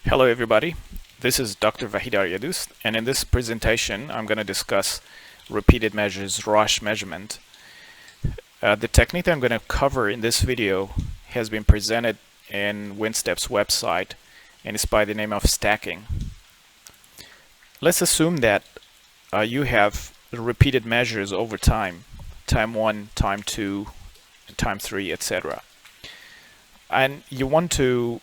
Hello everybody, this is Dr. Vahid Aryadus, and in this presentation I'm going to discuss repeated measures Rasch measurement. The technique that I'm going to cover in this video has been presented in WinStep's website and is by the name of stacking. Let's assume that you have repeated measures over time 1, time 2, time 3, etc. And you want to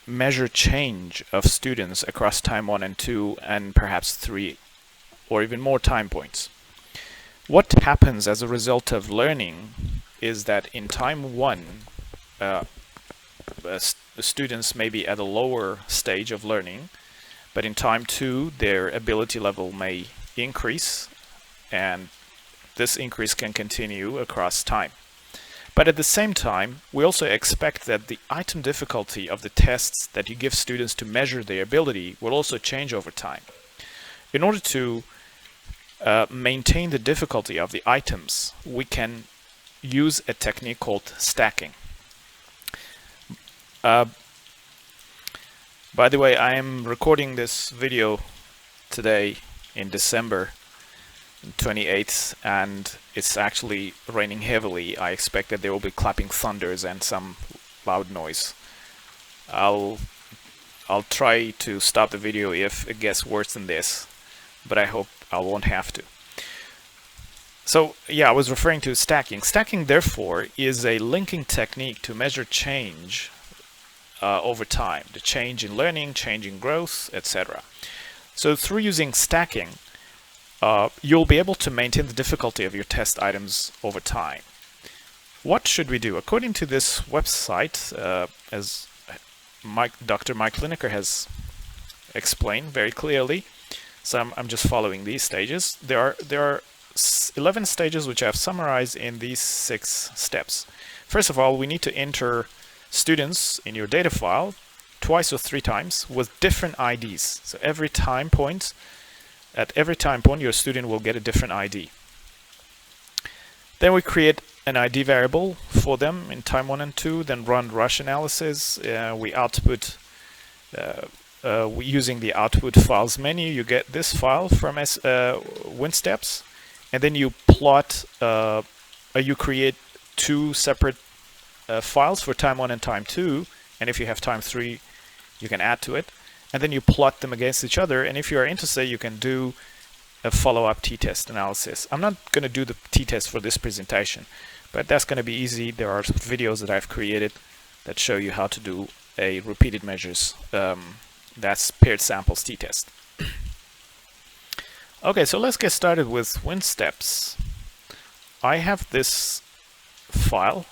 measure change of students across time 1 and 2 and perhaps 3 or even more time points. What happens as a result of learning is that in time 1 the students may be at a lower stage of learning, but in time 2 their ability level may increase, and this increase can continue across time. But at the same time, we also expect that the item difficulty of the tests that you give students to measure their ability will also change over time. In order to maintain the difficulty of the items, we can use a technique called stacking. By the way, I am recording this video today in December 28th, and it's actually raining heavily. I expect that there will be clapping thunders and some loud noise. I'll try to stop the video if it gets worse than this, but I hope I won't have to. So yeah, I was referring to stacking. Stacking, therefore, is a linking technique to measure change over time, the change in learning, change in growth, etc. So through using stacking, you'll be able to maintain the difficulty of your test items over time. What should we do? According to this website, as Dr. Mike Lineker has explained very clearly, so I'm just following these stages. There are 11 stages which I've summarized in these 6 steps. First of all, we need to enter students in your data file twice or 3 times with different IDs. So every time point, at every time point, your student will get a different ID. Then we create an ID variable for them in time 1 and 2, then run Rasch analysis. We output, using the output files menu, you get this file from WinSteps, and then you plot, you create 2 separate files for time 1 and time 2, and if you have time 3, you can add to it. And then you plot them against each other, and if you are interested, you can do a follow-up t-test analysis. I'm not going to do the t-test for this presentation, but that's going to be easy. There are videos that I've created that show you how to do a repeated measures, that's paired samples t-test. Okay, so let's get started with WinSteps. I have this file,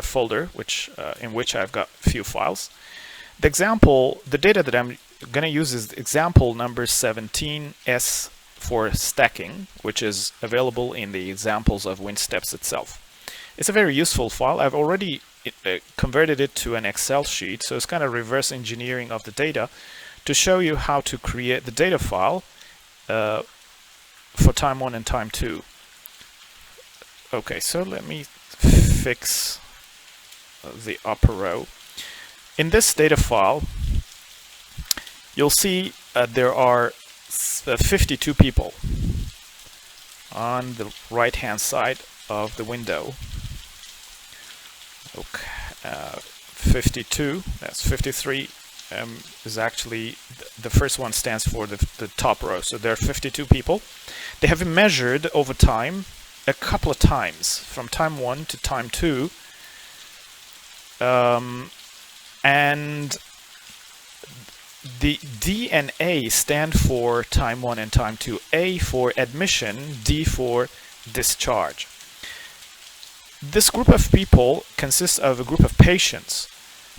folder, in which I've got a few files. The data that I'm going to use is example number 17S for stacking, which is available in the examples of WinSteps itself. It's a very useful file. I've already converted it to an Excel sheet, so it's kind of reverse engineering of the data to show you how to create the data file for time 1 and time 2. Okay, so let me fix the upper row. In this data file, you'll see there are 52 people on the right hand side of the window. Okay, 52, that's 53 is actually the first one stands for the top row. So there are 52 people. They have been measured over time a couple of times, from time 1 to time 2. And the D and A stand for time 1 and time 2. A for admission, D for discharge. This group of people consists of a group of patients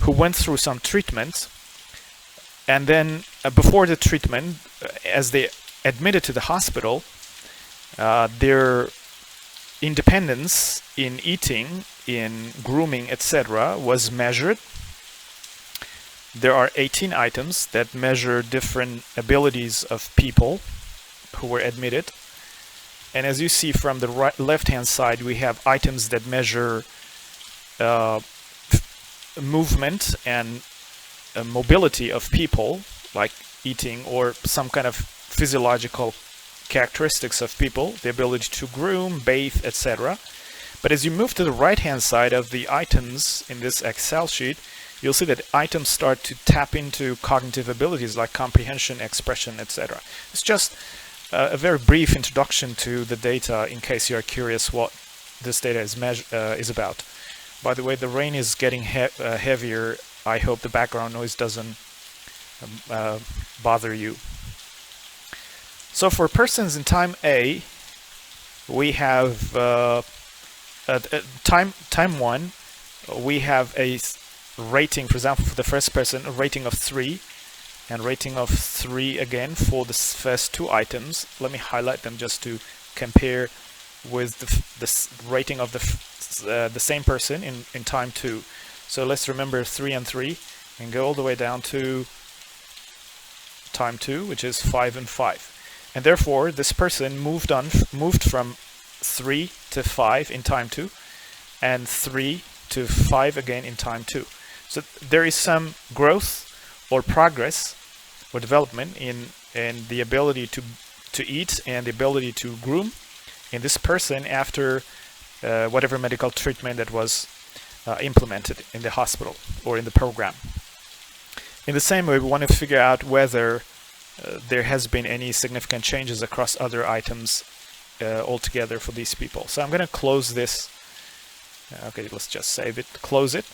who went through some treatment, and then before the treatment, as they admitted to the hospital, their independence in eating, in grooming, etc. was measured. There are 18 items that measure different abilities of people who were admitted. And as you see from the left-hand side, we have items that measure movement and mobility of people, like eating or some kind of physiological characteristics of people, the ability to groom, bathe, etc. But as you move to the right-hand side of the items in this Excel sheet, you'll see that items start to tap into cognitive abilities like comprehension, expression, etc. It's just a very brief introduction to the data in case you are curious what this data is about. By the way, the rain is getting heavier. I hope the background noise doesn't bother you. So for persons in time A, we have time 1, we have a rating, for example, for the first person, a rating of 3, and rating of 3 again for the first 2 items. Let me highlight them just to compare with the rating of the same person in time 2. So let's remember 3 and 3 and go all the way down to time 2, which is 5 and 5. And therefore, this person moved from 3 to 5 in time 2 and 3 to 5 again in time 2. So there is some growth or progress or development in the ability to eat and the ability to groom in this person after whatever medical treatment that was implemented in the hospital or in the program. In the same way, we want to figure out whether there has been any significant changes across other items altogether for these people. So I'm going to close this. Okay, let's just save it, close it.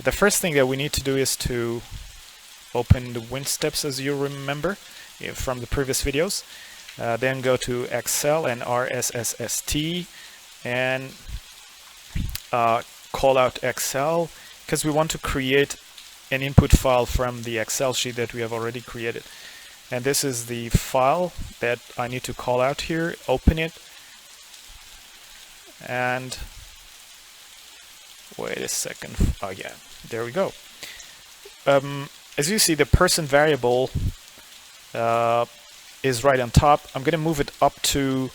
The first thing that we need to do is to open the WinSteps, as you remember from the previous videos. Then go to Excel and RSSST and call out Excel, because we want to create an input file from the Excel sheet that we have already created. And this is the file that I need to call out here. Open it. And wait a second. Oh yeah, there we go. As you see, the person variable is right on top. I'm going to move it up to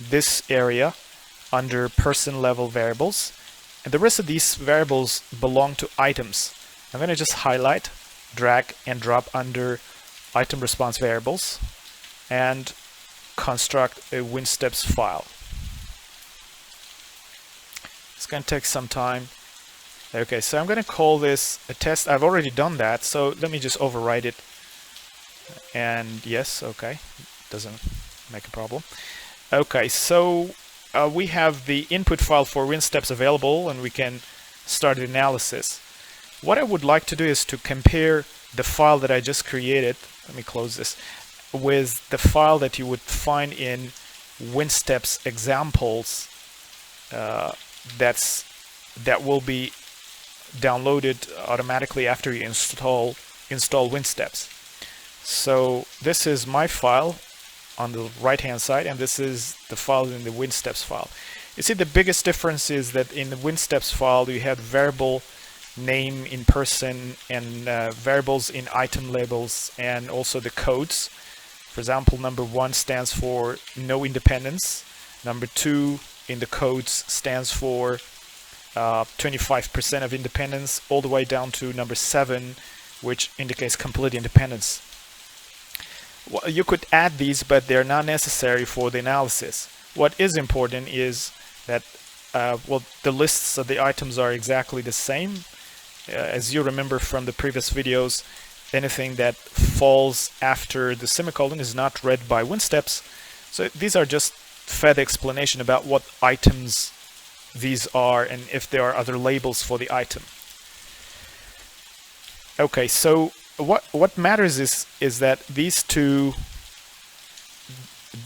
this area under person level variables. And the rest of these variables belong to items. I'm going to just highlight, drag and drop under item response variables and construct a WinSteps file. It's going to take some time. Okay, so I'm going to call this a test. I've already done that, so let me just overwrite it. And yes, okay, doesn't make a problem. Okay, so we have the input file for WinSteps available, and we can start the analysis. What I would like to do is to compare the file that I just created, let me close this, with the file that you would find in WinSteps examples that will be downloaded automatically after you install WinSteps. So this is my file on the right hand side, and this is the file in the WinSteps file. You see, the biggest difference is that in the WinSteps file you have variable name in person and variables in item labels, and also the codes. For example, number 1 stands for no independence. Number 2 in the codes stands for 25% of independence, all the way down to number 7, which indicates complete independence. Well, you could add these, but they're not necessary for the analysis. What is important is that well, the lists of the items are exactly the same. As you remember from the previous videos, anything that falls after the semicolon is not read by WinSteps. So these are just further explanation about what items these are and if there are other labels for the item. Okay, so what matters is that these two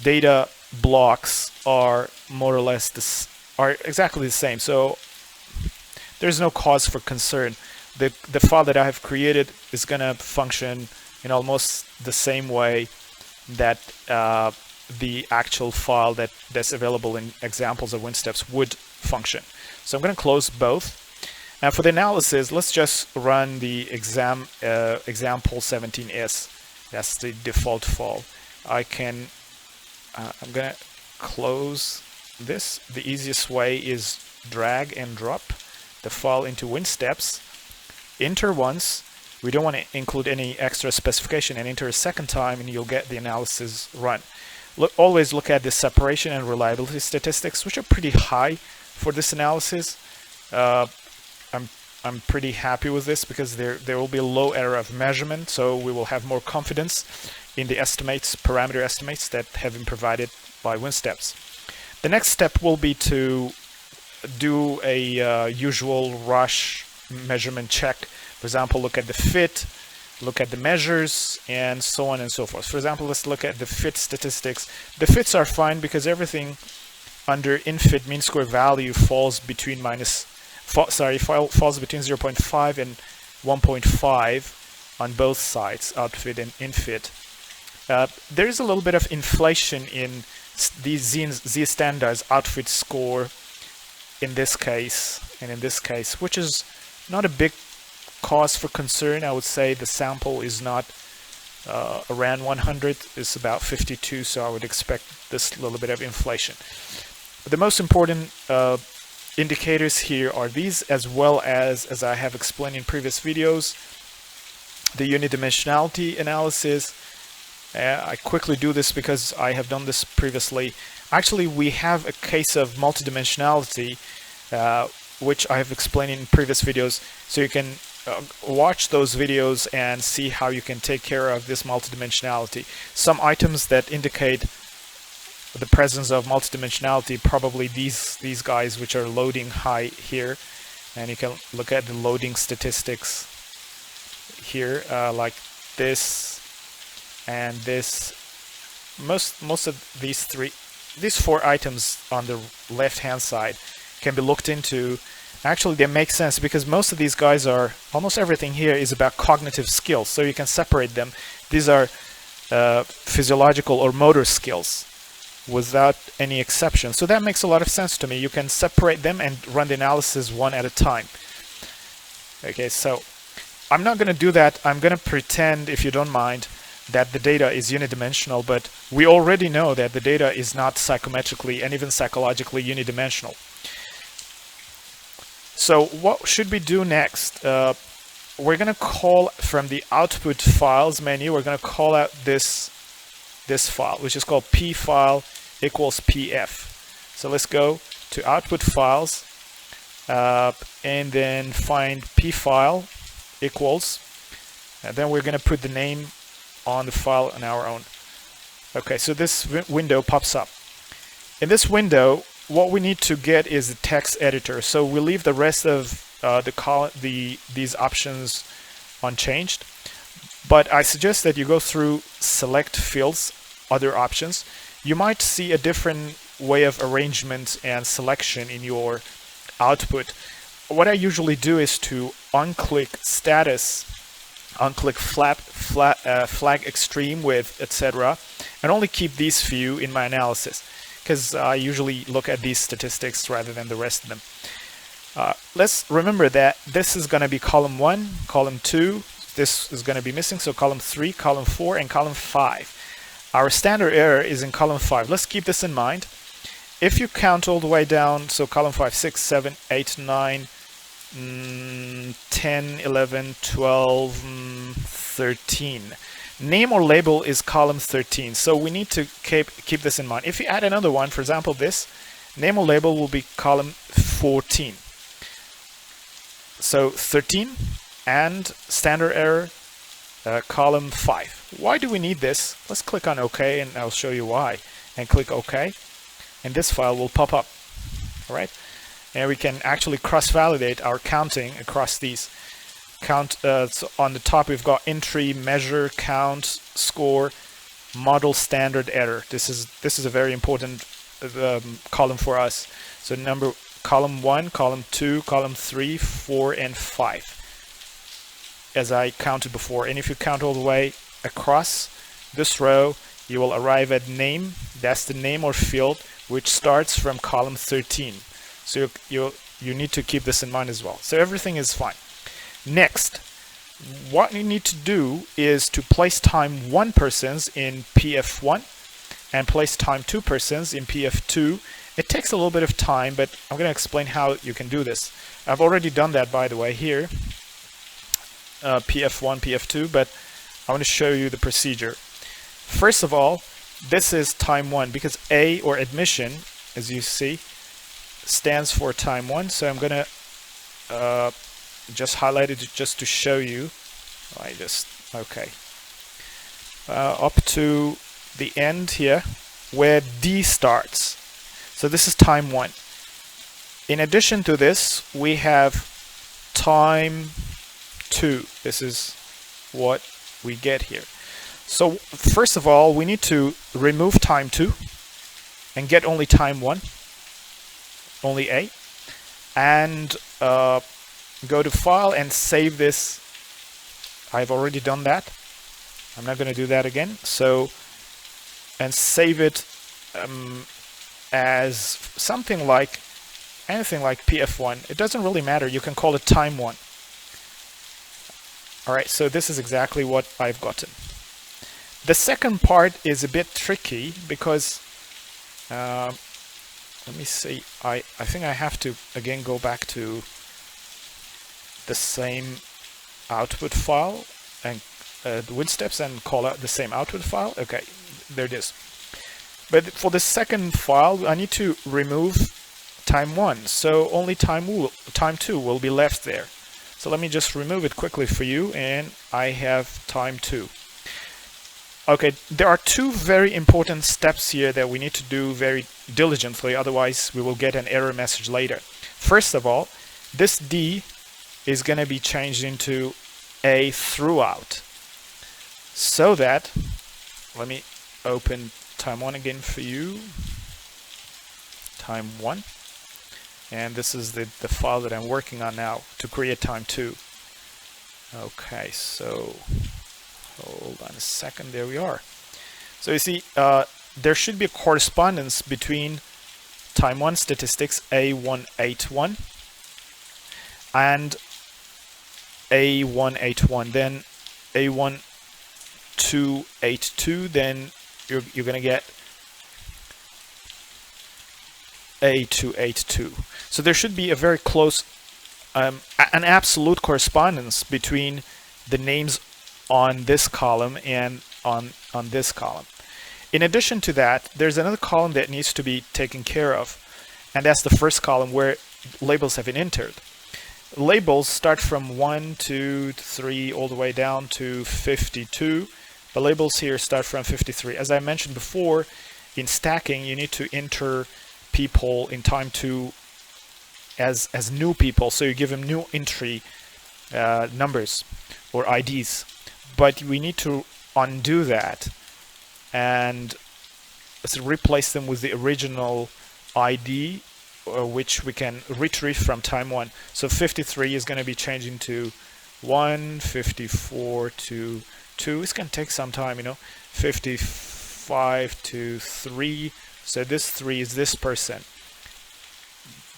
data blocks are more or less are exactly the same. So there's no cause for concern. The file that I have created is going to function in almost the same way that the actual file that's available in examples of WinSteps would function. So I'm going to close both. Now for the analysis, let's just run the example 17s. That's the default file. I'm going to close this. The easiest way is drag and drop the file into WinSteps, enter once, We don't want to include any extra specification and enter a second time, and you'll get the analysis run. Always look at the separation and reliability statistics, which are pretty high for this analysis. I'm pretty happy with this because there will be a low error of measurement, so we will have more confidence in the estimates, parameter estimates that have been provided by WinSteps. The next step will be to do a usual Rasch measurement check. For example, look at the fit, look at the measures, and so on and so forth. For example, let's look at the fit statistics. The fits are fine because everything under infit mean square value falls between falls between 0.5 and 1.5 on both sides, outfit and infit. There is a little bit of inflation in these Z standards outfit score in this case and in this case, which is not a big cause for concern. I would say the sample is not around 100, it's about 52, so I would expect this little bit of inflation. But the most important indicators here are these, as well as I have explained in previous videos, the unidimensionality analysis. I quickly do this because I have done this previously. Actually, we have a case of multidimensionality, which I have explained in previous videos, so you can watch those videos and see how you can take care of this multidimensionality. Some items that indicate the presence of multidimensionality, probably these guys which are loading high here, and you can look at the loading statistics here, like this and this. Most of these four items on the left hand side can be looked into. Actually, they make sense because most of these guys are, almost everything here is about cognitive skills, so you can separate them. These are physiological or motor skills without any exception. So that makes a lot of sense to me. You can separate them and run the analysis one at a time. Okay, so I'm not going to do that. I'm going to pretend, if you don't mind, that the data is unidimensional, but we already know that the data is not psychometrically and even psychologically unidimensional. So what should we do next? We're going to call from the output files menu, we're going to call out this file, which is called PFILE equals PF. So let's go to output files and then find PFILE equals, and then we're going to put the name on the file on our own. Okay, so this window pops up. In this window, what we need to get is the text editor. So we leave the rest of these options unchanged. But I suggest that you go through select fields, other options. You might see a different way of arrangement and selection in your output. What I usually do is to unclick status, unclick flag extreme with etc., and only keep these few in my analysis, because I usually look at these statistics rather than the rest of them. Let's remember that this is going to be column 1, column 2, this is going to be missing, so column 3, column 4, and column 5. Our standard error is in column 5. Let's keep this in mind. If you count all the way down, so column 5, 6, 7, 8, 9, 10, 11, 12, 13. Name or label is column 13, so we need to keep this in mind. If you add another one, for example this, name or label will be column 14. So 13 and standard error column 5. Why do we need this? Let's click on OK and I'll show you why. And click OK, and this file will pop up. All right, and we can actually cross-validate our counting across these. So on the top we've got entry, measure, count, score, model, standard, error. This is a very important column for us. So column 1, column 2, column 3, 4, and 5, as I counted before. And if you count all the way across this row, you will arrive at name. That's the name or field which starts from column 13. So you need to keep this in mind as well. So everything is fine. Next, what you need to do is to place time 1 persons in PF1 and place time 2 persons in PF2. It takes a little bit of time, but I'm going to explain how you can do this. I've already done that, by the way, here. PF1, PF2, but I want to show you the procedure. First of all, this is time 1 because A, or admission, as you see, stands for time 1. So I'm going to just highlight it just to show you. Okay. Up to the end here where D starts. So this is time 1. In addition to this, we have time 2. This is what we get here. So first of all, we need to remove time 2 and get only time 1, only A, and go to File and save this. I've already done that. I'm not going to do that again. So, and save it as something like, anything like PF1. It doesn't really matter. You can call it time 1. Alright, so this is exactly what I've gotten. The second part is a bit tricky because, let me see, I think I have to again go back to the same output file and the win steps and call out the same output file. Okay, there it is. But for the second file, I need to remove time 1, so only time 2 will be left there. So let me just remove it quickly for you, and I have time 2. Okay, there are 2 very important steps here that we need to do very diligently, otherwise we will get an error message later. First of all, this D is going to be changed into A throughout. So that, let me open time 1 again for you. Time 1. And this is the file that I'm working on now to create time 2. Okay, so hold on a second. There we are. So you see, there should be a correspondence between time 1 statistics A181 and A181. Then A1282. Then you're going to get A282. So there should be a very close, an absolute correspondence between the names on this column and on this column. In addition to that, there's another column that needs to be taken care of, and that's the first column where labels have been entered. Labels start from 1, 2, 3, all the way down to 52. The labels here start from 53. As I mentioned before, in stacking, you need to enter people in time 2 as new people, so you give them new entry numbers or IDs. But we need to undo that and replace them with the original ID, which we can retrieve from time 1. So 53 is going to be changing to 1, 54 to 2. It's going to take some time, 55 to 3. So this 3 is this person.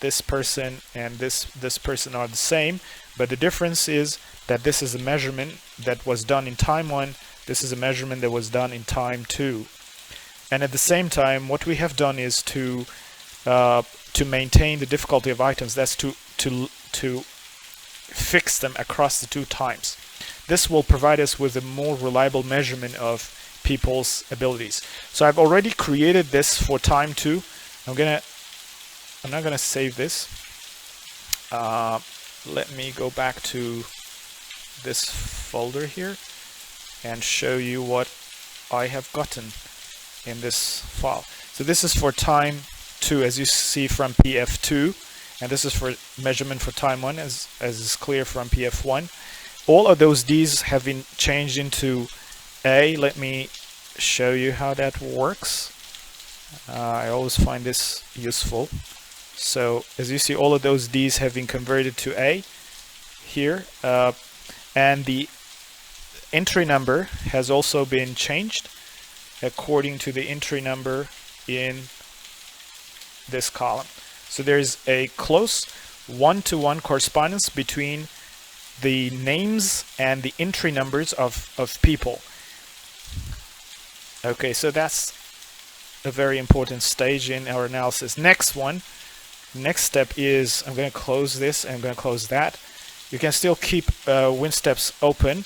This person and this person are the same, but the difference is that this is a measurement that was done in time 1. This is a measurement that was done in time 2. And at the same time, what we have done is to maintain the difficulty of items. That's to fix them across the 2 times. This will provide us with a more reliable measurement of people's abilities. So I've already created this for time 2. I'm not gonna save this. Let me go back to this folder here and show you what I have gotten in this file. So this is for time 2, as you see from PF2, and this is for measurement for time 1, as is clear from PF1. All of those D's have been changed into A. Let me show you how that works. I always find this useful. So as you see, all of those D's have been converted to A here, and the entry number has also been changed according to the entry number in this column. So there's a close one-to-one correspondence between the names and the entry numbers of people. Okay, so that's a very important stage in our analysis. Next step is, I'm going to close this and I'm going to close that, you can still keep WinSteps open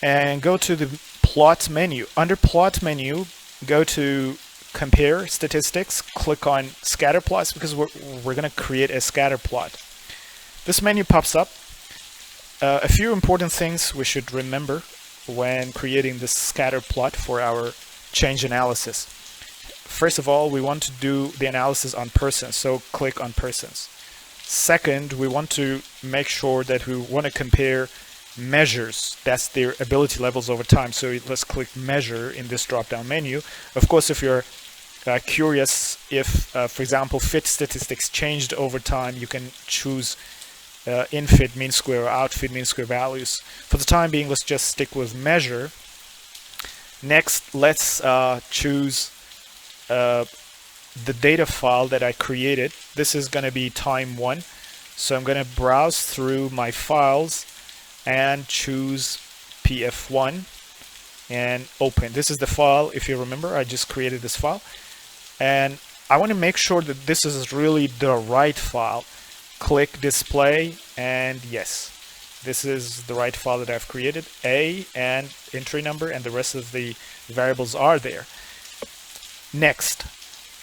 and go to the plot menu. Under plot menu, go to compare statistics, click on scatter plots because we're going to create a scatter plot. This menu pops up. A few important things we should remember when creating this scatter plot for our change analysis. First of all, we want to do the analysis on persons, so click on persons. Second, we want to make sure that we want to compare measures, that's their ability levels over time. So let's click measure in this drop-down menu. Of course, if you're curious if, for example, fit statistics changed over time, you can choose in-fit mean square or out-fit mean square values. For the time being, let's just stick with measure. Next, let's choose the data file that I created. This is going to be time 1. So I'm going to browse through my files and choose pf1 and open. This is the file. If you remember, I just created this file. And I want to make sure that this is really the right file. Click display, and yes, this is the right file that I've created. A and entry number and the rest of the variables are there. Next,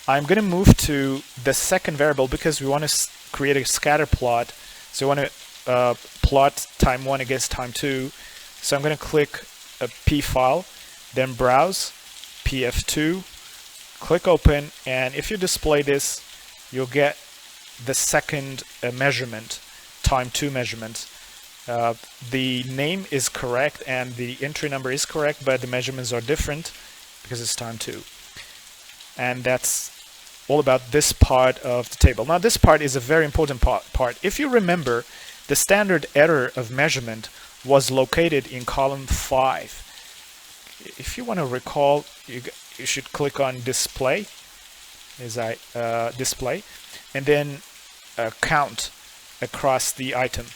I'm going to move to the second variable because we want to create a scatter plot. So we want to plot time 1 against time 2. So I'm going to click PFILE, then browse, pf2, click open, and if you display this, you'll get the second measurement, time 2 measurement. The name is correct and the entry number is correct, but the measurements are different because it's time 2. And that's all about this part of the table. Now this part is a very important part. If you remember, the standard error of measurement was located in column 5. If you want to recall, you should click on display, display, and then count across the item,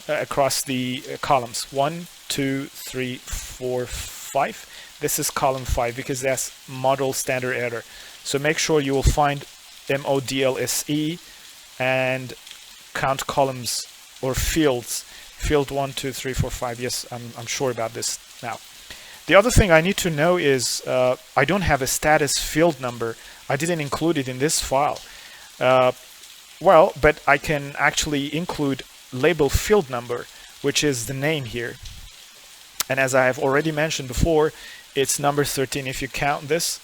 across the columns, 1, 2, 3, 4, 5. This is column 5 because that's model standard error. So make sure you will find MODLSE and count columns or fields. Field 1, 2, 3, 4, 5. Yes, I'm sure about this now. The other thing I need to know is I don't have a status field number. I didn't include it in this file. Well, but I can actually include label field number, which is the name here. And as I have already mentioned before, it's number 13. If you count this,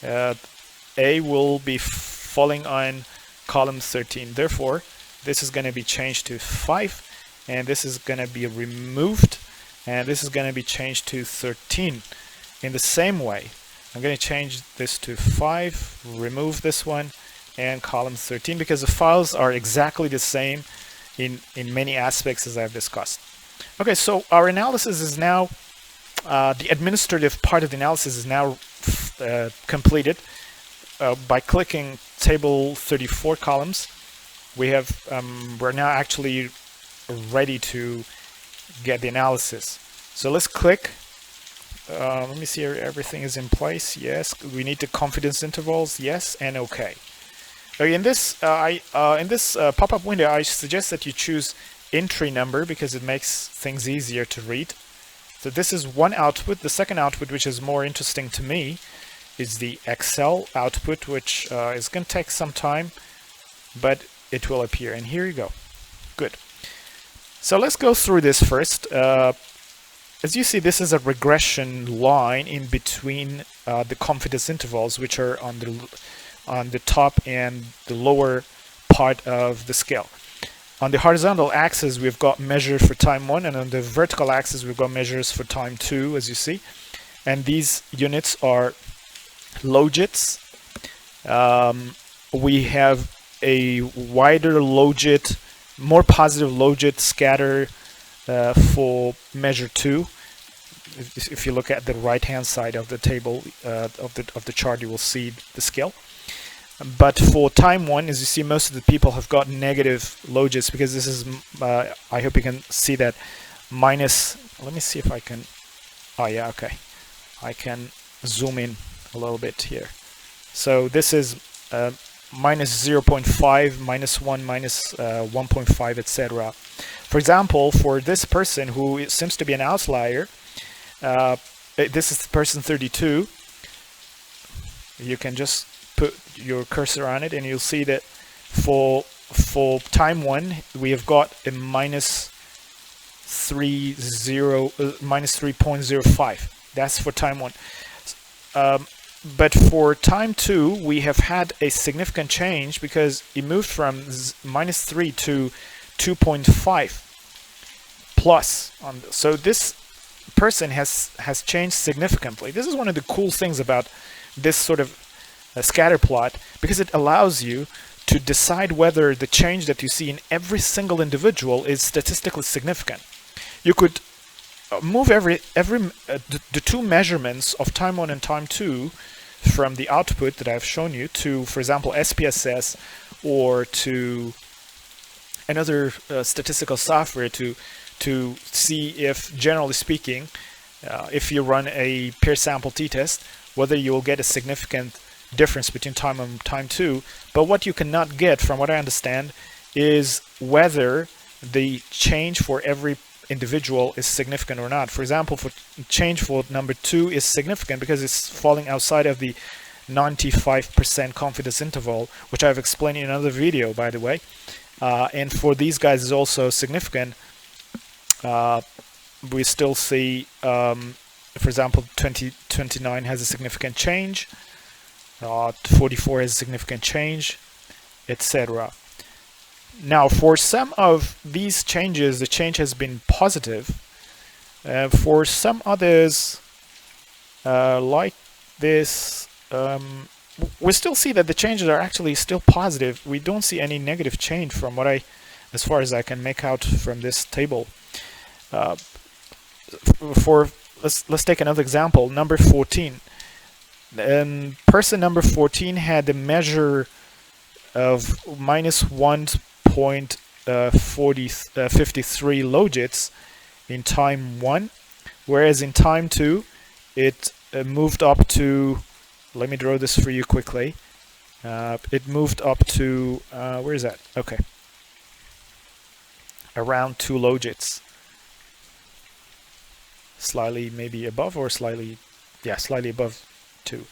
A will be falling on column 13. Therefore, this is going to be changed to 5, and this is going to be removed, and this is going to be changed to 13. In the same way, I'm going to change this to 5, remove this one, and column 13, because the files are exactly the same in many aspects as I've discussed. Okay, so our analysis is now, the administrative part of the analysis is now completed. By clicking table 34 columns, we're now actually ready to get the analysis. So let's click. Let me see here, everything is in place. Yes, we need the confidence intervals. Yes, and OK. In this pop-up window, I suggest that you choose entry number because it makes things easier to read. So this is one output. The second output, which is more interesting to me, is the Excel output, which is going to take some time, but it will appear. And here you go. Good. So let's go through this first. As you see, this is a regression line in between the confidence intervals, which are on the top and the lower part of the scale. On the horizontal axis, we've got measure for time 1, and on the vertical axis, we've got measures for time 2, as you see. And these units are logits. We have a wider logit, more positive logit scatter for measure 2. If you look at the right-hand side of the table of the chart, you will see the scale. But for time 1, as you see, most of the people have got negative logits because this is, I hope you can see that, minus, let me see if I can, oh yeah, okay. I can zoom in a little bit here. So this is minus 0.5, minus 1, minus 1.5, etc. For example, for this person who seems to be an outlier, this is person 32, you can just put your cursor on it and you'll see that for time 1 we have got a minus 3.05. That's for time 1. But for time 2 we have had a significant change because it moved from minus 3 to 2.5 plus. So this person has changed significantly. This is one of the cool things about this sort of scatter plot, because it allows you to decide whether the change that you see in every single individual is statistically significant. You could move the two measurements of time 1 and time 2 from the output that I've shown you to, for example, SPSS or to another statistical software to see if, generally speaking, if you run a pairs sample t-test, whether you will get a significant difference between time 1 and time 2. But what you cannot get, from what I understand, is whether the change for every individual is significant or not. For example, for change for number 2 is significant because it's falling outside of the 95% confidence interval, which I've explained in another video, by the way. And for these guys is also significant. We still see, for example, 29 has a significant change, 44 has a significant change, etc. Now, for some of these changes, the change has been positive. For some others, like this, we still see that the changes are actually still positive. We don't see any negative change from what as far as I can make out from this table. Let's take another example. Number 14. Person number 14 had a measure of minus 1.53 logits in time 1, whereas in time 2 it moved up to, let me draw this for you quickly, it moved up to, where is that? Okay, around 2 logits. Slightly maybe above or slightly above 2.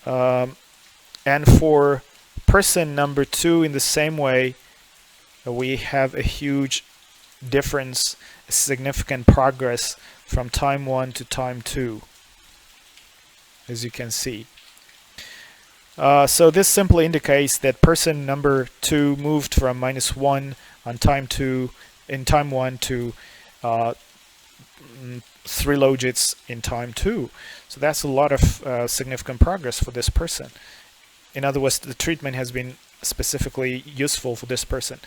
And for person number 2, in the same way, we have a huge difference, significant progress from time 1 to time 2, as you can see. So this simply indicates that person number 2 moved from minus 1 on time 2 in time 1 to 3 logits in time 2. So that's a lot of significant progress for this person. In other words, the treatment has been specifically useful for this person.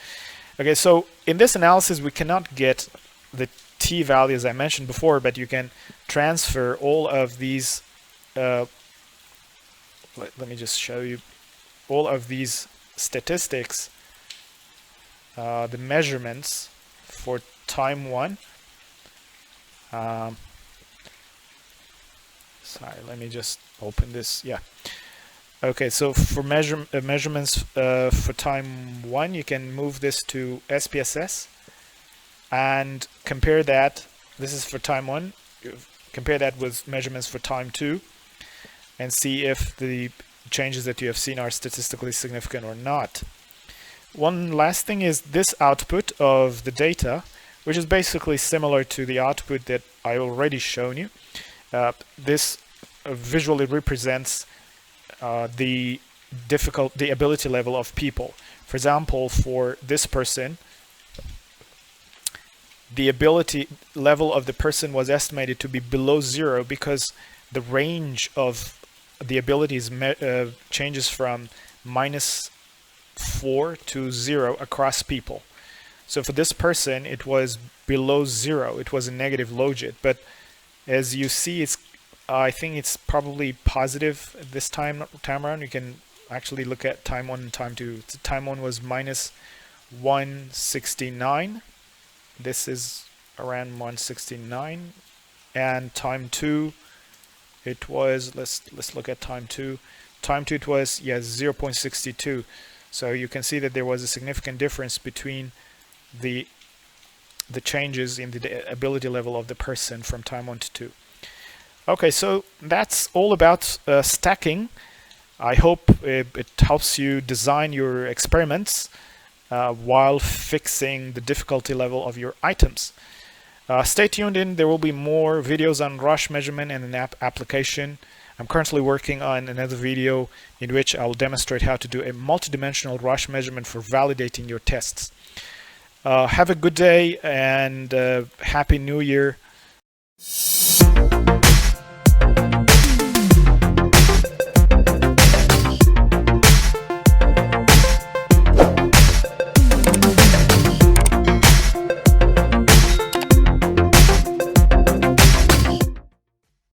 Okay, so in this analysis we cannot get the t value as I mentioned before, but you can transfer all of these, let me just show you all of these statistics, the measurements for time 1. Sorry, let me just open this. Yeah. Okay, so for measurements for time 1, you can move this to SPSS and compare that. This is for time 1. Compare that with measurements for time 2 and see if the changes that you have seen are statistically significant or not. One last thing is this output of the data, which is basically similar to the output that I already shown you. This visually represents the ability level of people. For example, for this person, the ability level of the person was estimated to be below 0 because the range of the abilities changes from -4 to 0 across people. So for this person, it was below 0. It was a negative logit. But as you see, I think it's probably positive this time around. You can actually look at time 1 and time 2. So time 1 was -169. This is around 169. And time 2, it was, let's look at time 2. time to it was 0.62. So you can see that there was a significant difference between the changes in the ability level of the person from time 1 to 2. Okay, so that's all about stacking. I hope it helps you design your experiments while fixing the difficulty level of your items. Stay tuned in. There will be more videos on Rasch measurement and an application. I'm currently working on another video in which I will demonstrate how to do a multidimensional Rasch measurement for validating your tests. Have a good day and Happy New Year.